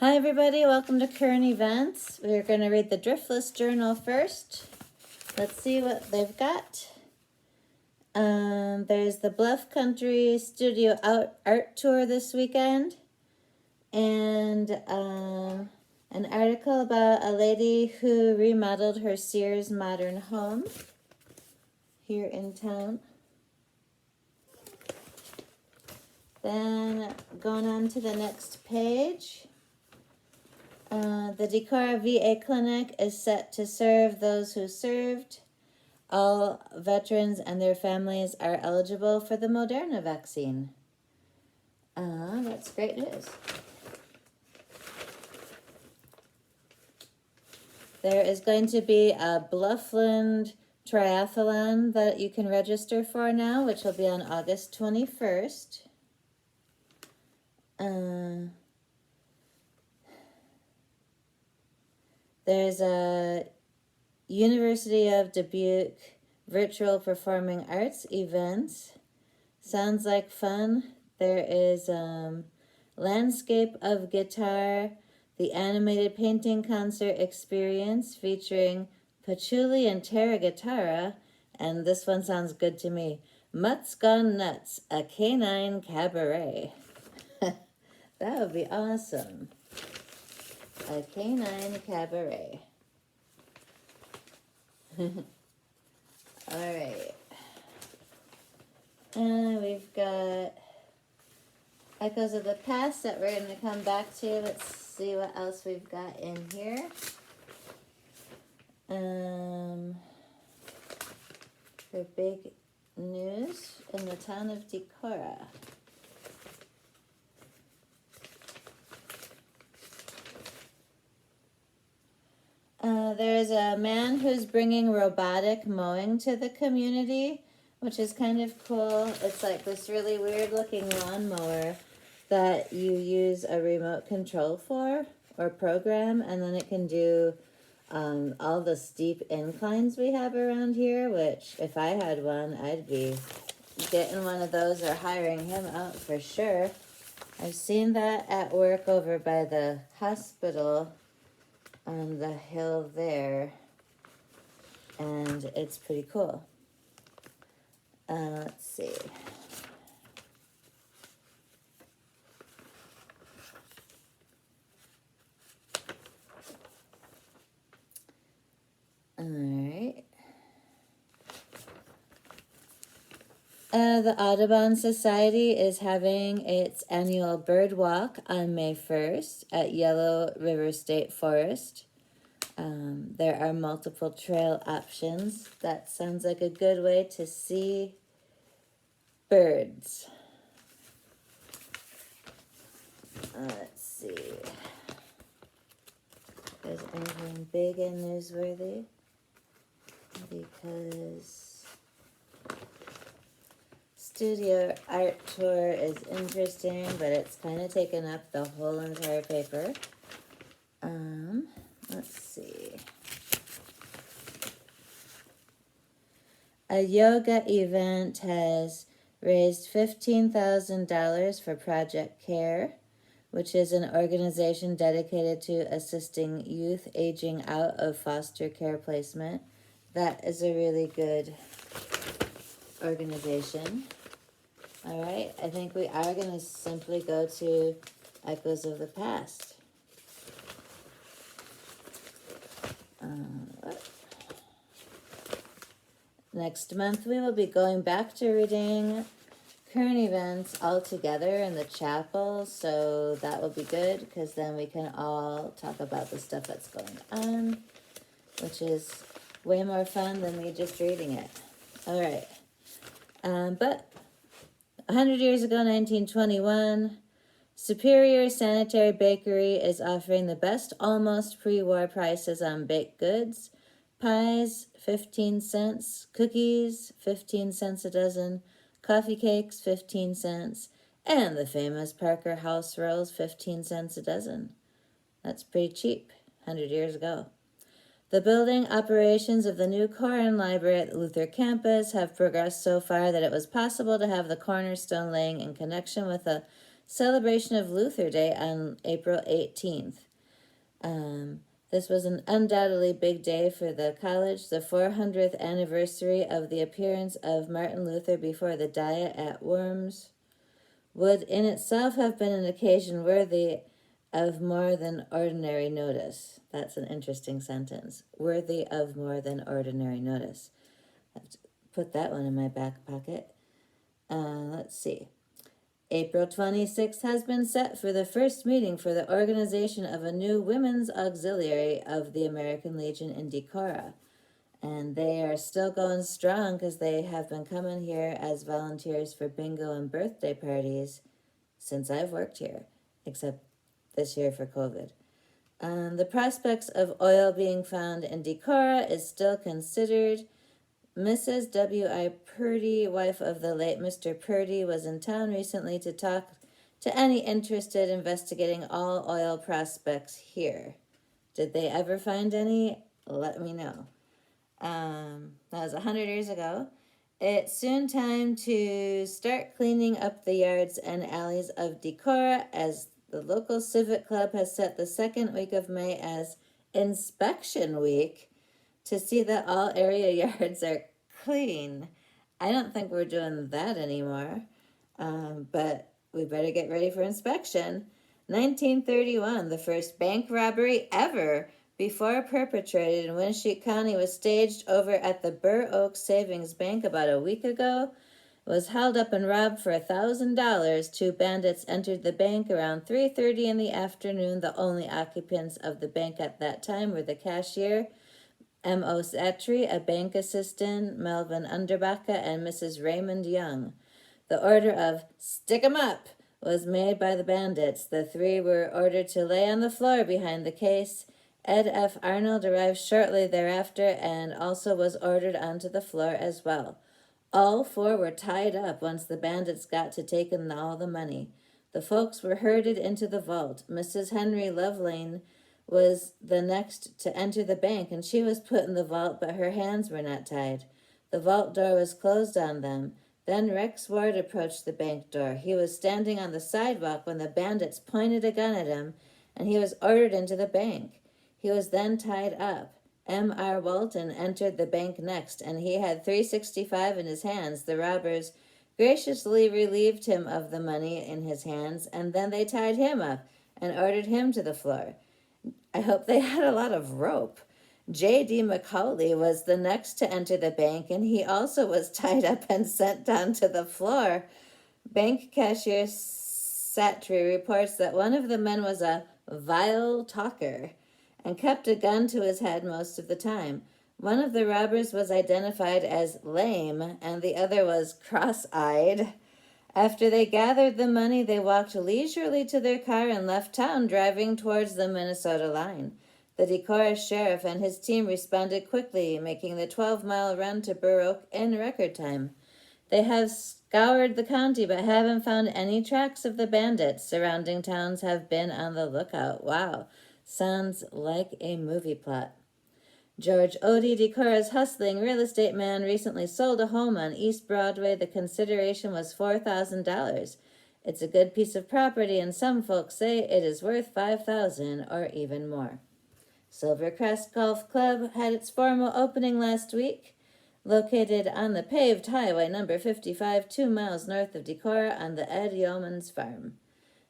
Hi everybody, welcome to Current Events. We're going to read the Driftless Journal first. Let's see what they've got. There's the Bluff Country Studio Art Tour this weekend. And an article about a lady who remodeled her Sears modern home here in town. Then going on to the next page. The Decorah VA Clinic is set to serve those who served. All veterans and their families are eligible for the Moderna vaccine. That's great news. There is going to be a Bluffland Triathlon that you can register for now, which will be on August 21st. There's a University of Dubuque virtual performing arts event. Sounds like fun. There is Landscape of Guitar, the animated painting concert experience featuring Patchouli and Terra Guitarra, and this one sounds good to me. Mutt's Gone Nuts, a canine cabaret. That would be awesome. A canine cabaret. Alright. And we've got Echoes of the Past that we're going to come back to. Let's see what else we've got in here. For big news in the town of Decorah. There's a man who's bringing robotic mowing to the community, which is kind of cool. It's like this really weird looking lawnmower that you use a remote control for or program, and then it can do all the steep inclines we have around here, which if I had one, I'd be getting one of those or hiring him out for sure. I've seen that at work over by the hospital on the hill there, and it's pretty cool. Let's see. All right. The Audubon Society is having its annual bird walk on May 1st at Yellow River State Forest. There are multiple trail options. That sounds like a good way to see birds. Let's see. If there's anything big and newsworthy. Because Studio Art Tour is interesting, but it's kind of taken up the whole entire paper. Let's see. A yoga event has raised $15,000 for Project CARE, which is an organization dedicated to assisting youth aging out of foster care placement. That is a really good organization. All right, I think we are going to simply go to Echoes of the Past. Next month, we will be going back to reading current events all together in the chapel, so that will be good because then we can all talk about the stuff that's going on, which is way more fun than me just reading it. All right. But 100 years ago, 1921, Superior Sanitary Bakery is offering the best almost pre-war prices on baked goods. Pies, 15 cents. Cookies, 15 cents a dozen. Coffee cakes, 15 cents. And the famous Parker House Rolls, 15 cents a dozen. That's pretty cheap, 100 years ago. The building operations of the new Koren Library at the Luther campus have progressed so far that it was possible to have the cornerstone laying in connection with a celebration of Luther Day on April 18th. This was an undoubtedly big day for the college, the 400th anniversary of the appearance of Martin Luther before the Diet at Worms would in itself have been an occasion worthy of more than ordinary notice. That's an interesting sentence. Worthy of more than ordinary notice. I have to put that one in my back pocket. Let's see. April 26th has been set for the first meeting for the organization of a new women's auxiliary of the American Legion in Decorah. And they are still going strong because they have been coming here as volunteers for bingo and birthday parties since I've worked here, except this year for COVID. The prospects of oil being found in Decorah is still considered. Mrs. W.I. Purdy, wife of the late Mr. Purdy, was in town recently to talk to any interested investigating all oil prospects here. Did they ever find any? Let me know. That was 100 years ago. It's soon time to start cleaning up the yards and alleys of Decorah, as the local civic club has set the second week of May as Inspection Week to see that all area yards are clean. I don't think we're doing that anymore, but we better get ready for inspection. 1931, the first bank robbery ever before perpetrated in Winneshiek County was staged over at the Burr Oak Savings Bank about a week ago. It was held up and robbed for $1,000. Two bandits entered the bank around 3:30 in the afternoon. The only occupants of the bank at that time were the cashier, M.O. Satry, a bank assistant, Melvin Underbaka, and Mrs. Raymond Young. The order of "stick 'em up" was made by the bandits. The three were ordered to lay on the floor behind the case. Ed F. Arnold arrived shortly thereafter and also was ordered onto the floor as well. All four were tied up once the bandits got to taking all the money. The folks were herded into the vault. Mrs. Henry Lovelane was the next to enter the bank, and she was put in the vault, but her hands were not tied. The vault door was closed on them. Then Rex Ward approached the bank door. He was standing on the sidewalk when the bandits pointed a gun at him, and he was ordered into the bank. He was then tied up. M.R. Walton entered the bank next, and he had $365 in his hands. The robbers graciously relieved him of the money in his hands, and then they tied him up and ordered him to the floor. I hope they had a lot of rope. J.D. McCauley was the next to enter the bank, and he also was tied up and sent down to the floor. Bank cashier Satry reports that one of the men was a vile talker and kept a gun to his head most of the time. One of the robbers was identified as lame, and the other was cross-eyed. After they gathered the money, they walked leisurely to their car and left town, driving towards the Minnesota line. The Decorah sheriff and his team responded quickly, making the 12-mile run to Burr Oak in record time. They have scoured the county but haven't found any tracks of the bandits. Surrounding towns have been on the lookout. Wow, sounds like a movie plot. George Odie, Decorah's hustling real estate man, recently sold a home on East Broadway. The consideration was $4,000. It's a good piece of property, and some folks say it is worth $5,000 or even more. Silvercrest Golf Club had its formal opening last week. Located on the paved highway number 55, 2 miles north of Decorah on the Ed Yeomans farm.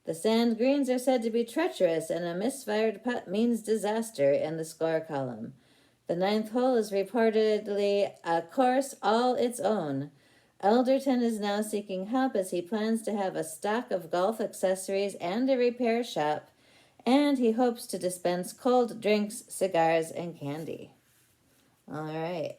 The sand greens are said to be treacherous, and a misfired putt means disaster in the score column. The 9th hole is reportedly a course all its own. Elderton is now seeking help as he plans to have a stock of golf accessories and a repair shop, and he hopes to dispense cold drinks, cigars, and candy. All right.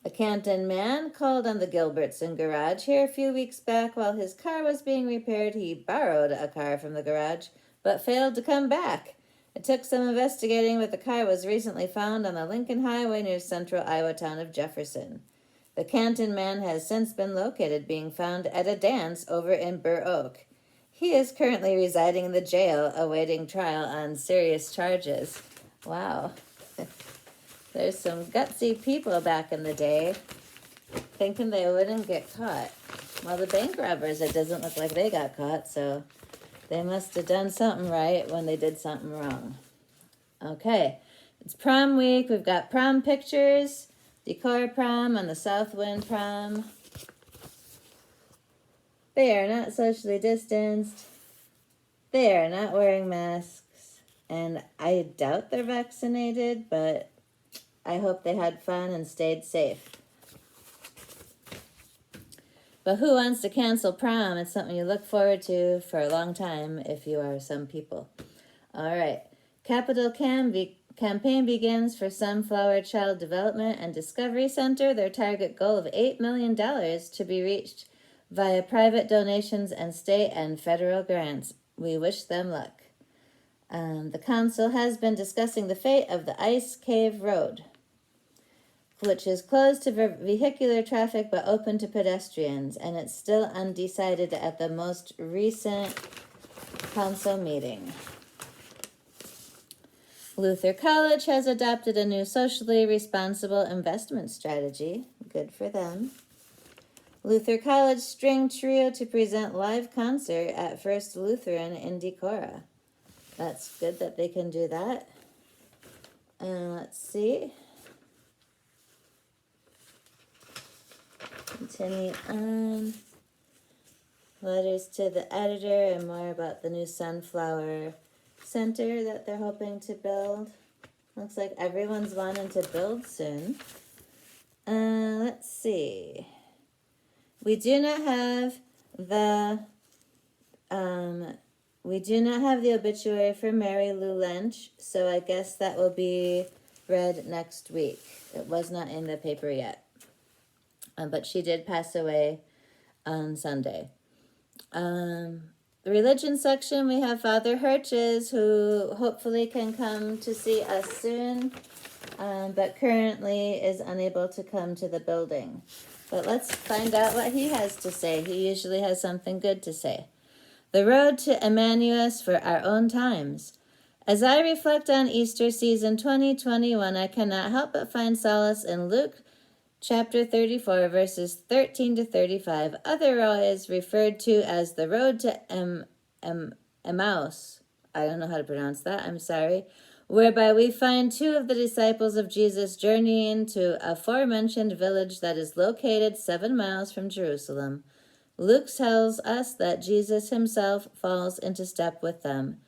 A Canton man called on the Gilbertson garage here a few weeks back. While his car was being repaired, he borrowed a car from the garage, but failed to come back. It took some investigating, but the car was recently found on the Lincoln Highway near central Iowa town of Jefferson. The Canton man has since been located, being found at a dance over in Burr Oak. He is currently residing in the jail, awaiting trial on serious charges. Wow. There's some gutsy people back in the day thinking they wouldn't get caught. Well, the bank robbers, it doesn't look like they got caught, so they must have done something right when they did something wrong. Okay, it's prom week. We've got prom pictures, decor prom on the Southwind prom. They are not socially distanced. They are not wearing masks. And I doubt they're vaccinated, but I hope they had fun and stayed safe. But who wants to cancel prom? It's something you look forward to for a long time if you are some people. All right. Capital campaign begins for Sunflower Child Development and Discovery Center. Their target goal of $8 million to be reached via private donations and state and federal grants. We wish them luck. The council has been discussing the fate of the Ice Cave Road, which is closed to vehicular traffic but open to pedestrians, and it's still undecided at the most recent council meeting. Luther College has adopted a new socially responsible investment strategy. Good for them. Luther College String Trio to present live concert at First Lutheran in Decorah. That's good that they can do that. Let's see. Continue on. Letters to the editor and more about the new Sunflower Center that they're hoping to build. Looks like everyone's wanting to build soon. Let's see. We do not have the obituary for Mary Lou Lynch, so I guess that will be read next week. It was not in the paper yet, but she did pass away on Sunday. The religion section, we have Father Hirches, who hopefully can come to see us soon, but currently is unable to come to the building. But let's find out what he has to say. He usually has something good to say. The road to Emmaus for our own times. As I reflect on Easter season 2021, I cannot help but find solace in Luke chapter 34, verses 13 to 35, otherwise referred to as the road to Emmaus. I don't know how to pronounce that, I'm sorry. Whereby we find two of the disciples of Jesus journeying to a aforementioned village that is located 7 miles from Jerusalem. Luke tells us that Jesus himself falls into step with them.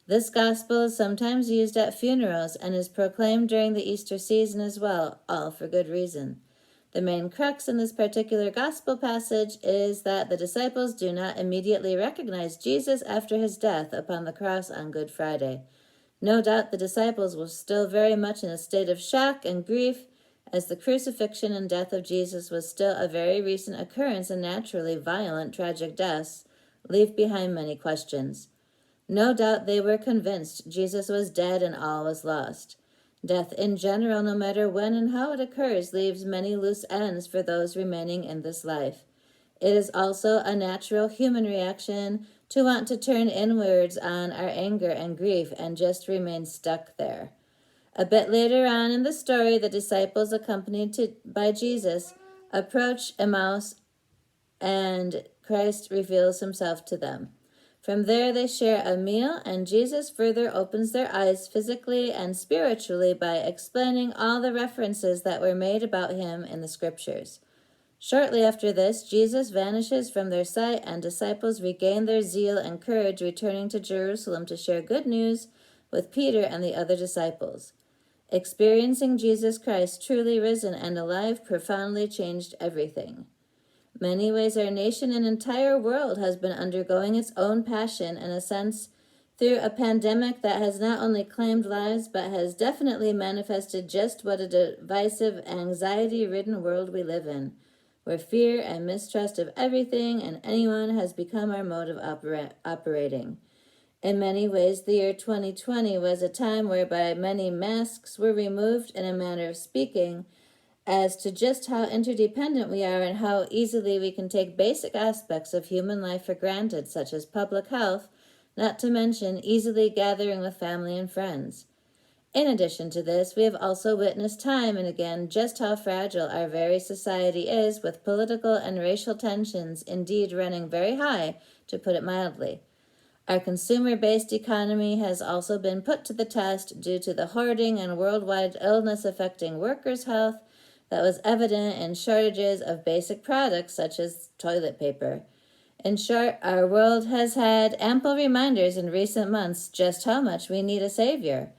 This gospel is sometimes used at funerals and is proclaimed during the Easter season as well, all for good reason. The main crux in this particular gospel passage is that the disciples do not immediately recognize Jesus after his death upon the cross on Good Friday. No doubt the disciples were still very much in a state of shock and grief, as the crucifixion and death of Jesus was still a very recent occurrence, and naturally violent, tragic deaths leave behind many questions. No doubt they were convinced Jesus was dead and all was lost. Death in general, no matter when and how it occurs, leaves many loose ends for those remaining in this life. It is also a natural human reaction to want to turn inwards on our anger and grief and just remain stuck there. A bit later on in the story, the disciples, accompanied by Jesus, approach Emmaus, and Christ reveals himself to them. From there, they share a meal, and Jesus further opens their eyes physically and spiritually by explaining all the references that were made about him in the scriptures. Shortly after this, Jesus vanishes from their sight, and disciples regain their zeal and courage, returning to Jerusalem to share good news with Peter and the other disciples. Experiencing Jesus Christ truly risen and alive profoundly changed everything. Many ways our nation and entire world has been undergoing its own passion, in a sense, through a pandemic that has not only claimed lives, but has definitely manifested just what a divisive, anxiety-ridden world we live in, where fear and mistrust of everything and anyone has become our mode of operating. In many ways, the year 2020 was a time whereby many masks were removed, in a manner of speaking, as to just how interdependent we are and how easily we can take basic aspects of human life for granted, such as public health, not to mention easily gathering with family and friends. In addition to this, we have also witnessed time and again just how fragile our very society is, with political and racial tensions indeed running very high, to put it mildly. Our consumer-based economy has also been put to the test due to the hoarding and worldwide illness affecting workers' health that was evident in shortages of basic products such as toilet paper. In short, our world has had ample reminders in recent months just how much we need a savior.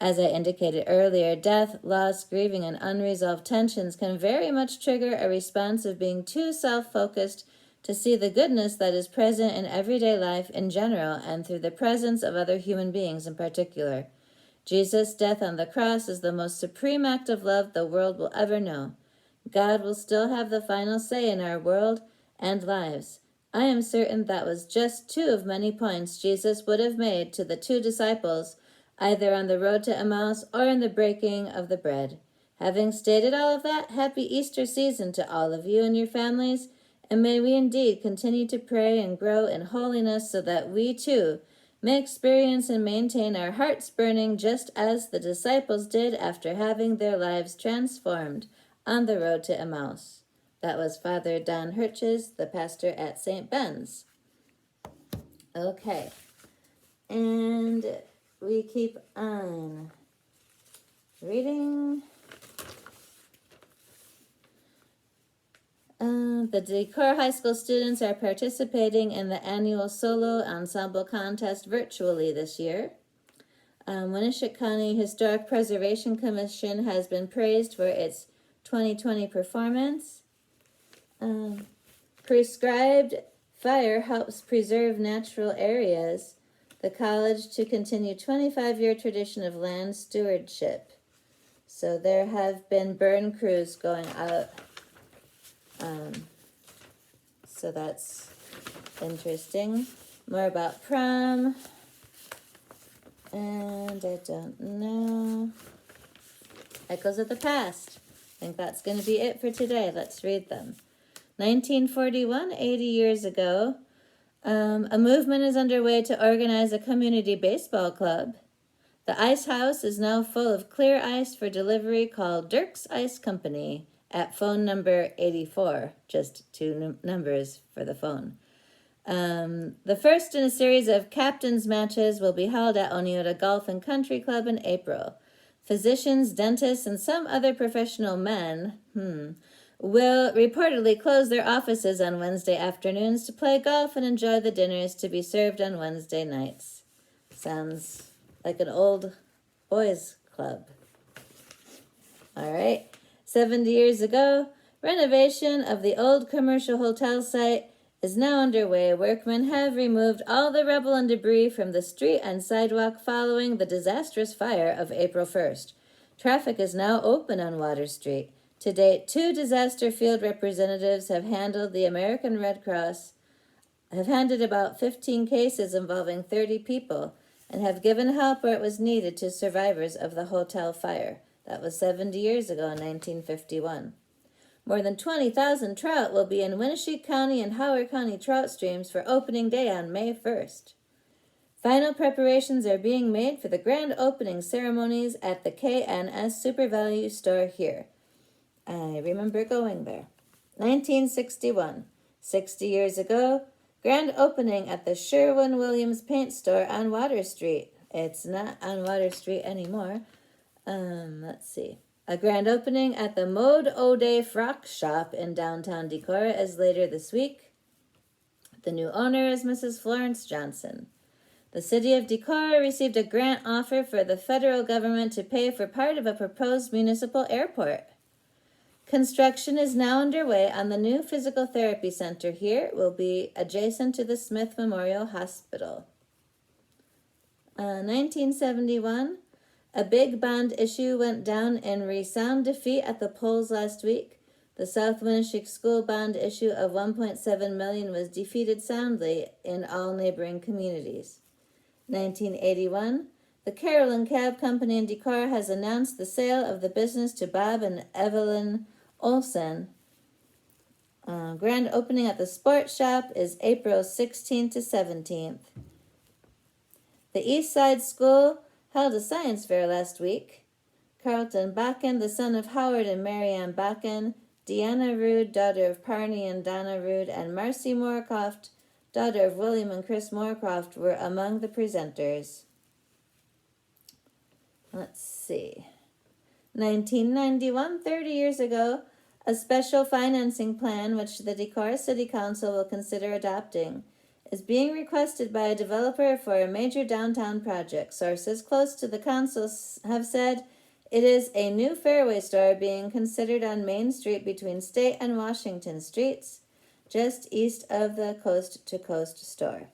As I indicated earlier, death, loss, grieving, and unresolved tensions can very much trigger a response of being too self-focused to see the goodness that is present in everyday life in general and through the presence of other human beings in particular. Jesus' death on the cross is the most supreme act of love the world will ever know. God will still have the final say in our world and lives. I am certain that was just two of many points Jesus would have made to the two disciples, either on the road to Emmaus or in the breaking of the bread. Having stated all of that, happy Easter season to all of you and your families, and may we indeed continue to pray and grow in holiness so that we too may experience and maintain our hearts burning just as the disciples did after having their lives transformed on the road to Emmaus. That was Father Don Hirches, the pastor at St. Ben's. Okay, and we keep on reading. The Decorah High School students are participating in the annual solo ensemble contest virtually this year. Winneshiek County Historic Preservation Commission has been praised for its 2020 performance. Prescribed fire helps preserve natural areas. The college to continue 25-year tradition of land stewardship. So there have been burn crews going out. So that's interesting. More about prom. And I don't know. Echoes of the past. I think that's going to be it for today. Let's read them. 1941, 80 years ago, a movement is underway to organize a community baseball club. The ice house is now full of clear ice for delivery called Dirk's Ice Company at phone number 84, just two numbers for the phone. The first in a series of captain's matches will be held at Oneota Golf and Country Club in April. Physicians, dentists, and some other professional men will reportedly close their offices on Wednesday afternoons to play golf and enjoy the dinners to be served on Wednesday nights. Sounds like an old boys club. All right. 70 years ago, renovation of the old commercial hotel site is now underway. Workmen have removed all the rubble and debris from the street and sidewalk following the disastrous fire of April 1st. Traffic is now open on Water Street. To date, 2 disaster field representatives have handled the American Red Cross, have handled about 15 cases involving 30 people, and have given help where it was needed to survivors of the hotel fire. That was 70 years ago in 1951. More than 20,000 trout will be in Winneshiek County and Howard County trout streams for opening day on May 1st. Final preparations are being made for the grand opening ceremonies at the K&S Super Value store here. I remember going there. 1961, 60 years ago, grand opening at the Sherwin-Williams paint store on Water Street. It's not on Water Street anymore. Let's see. A grand opening at the Mode O'Day Frock Shop in downtown Decorah is later this week. The new owner is Mrs. Florence Johnson. The city of Decorah received a grant offer for the federal government to pay for part of a proposed municipal airport. Construction is now underway on the new physical therapy center here. It will be adjacent to the Smith Memorial Hospital. 1971. A big bond issue went down in resound defeat at the polls last week. The South Winneshiek School bond issue of $1.7 million was defeated soundly in all neighboring communities. 1981. The Carolyn Cab Company in Decorah has announced the sale of the business to Bob and Evelyn Olson. Grand opening at the sports shop is April 16th to 17th. The East Side School held a science fair last week. Carlton Bakken, the son of Howard and Marianne Bakken, Deanna Rood, daughter of Parney and Donna Rood, and Marcy Moorcroft, daughter of William and Chris Moorcroft, were among the presenters. Let's see. 1991, 30 years ago, a special financing plan, which the Decorah City Council will consider adopting, is being requested by a developer for a major downtown project. Sources close to the council have said it is a new Fairway store being considered on Main Street between State and Washington Streets, just east of the Coast to Coast store.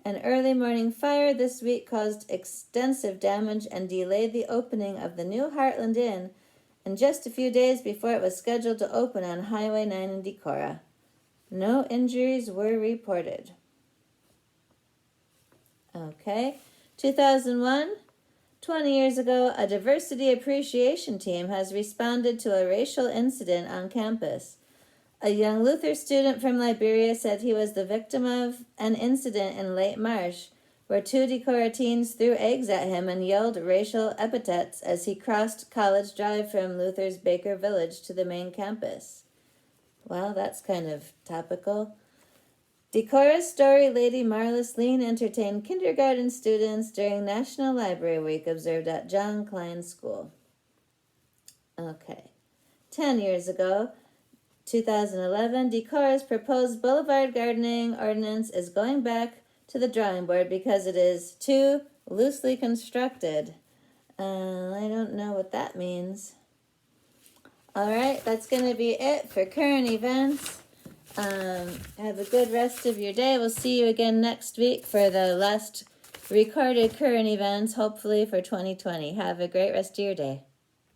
An early morning fire this week caused extensive damage and delayed the opening of the new Heartland Inn, and just a few days before it was scheduled to open on Highway 9 in Decorah. No injuries were reported. Okay, 2001, 20 years ago, a diversity appreciation team has responded to a racial incident on campus. A young Luther student from Liberia said he was the victim of an incident in late March where two Decorah teens threw eggs at him and yelled racial epithets as he crossed College Drive from Luther's Baker Village to the main campus. Well, that's kind of topical. Decorah's Story Lady Marlis Lean entertained kindergarten students during National Library Week observed at John Klein School. Okay. 10 years ago, 2011, Decorah's proposed boulevard gardening ordinance is going back to the drawing board because it is too loosely constructed. I don't know what that means. All right, that's going to be it for current events. Have a good rest of your day. We'll see you again next week for the last recorded current events, hopefully for 2020. Have a great rest of your day.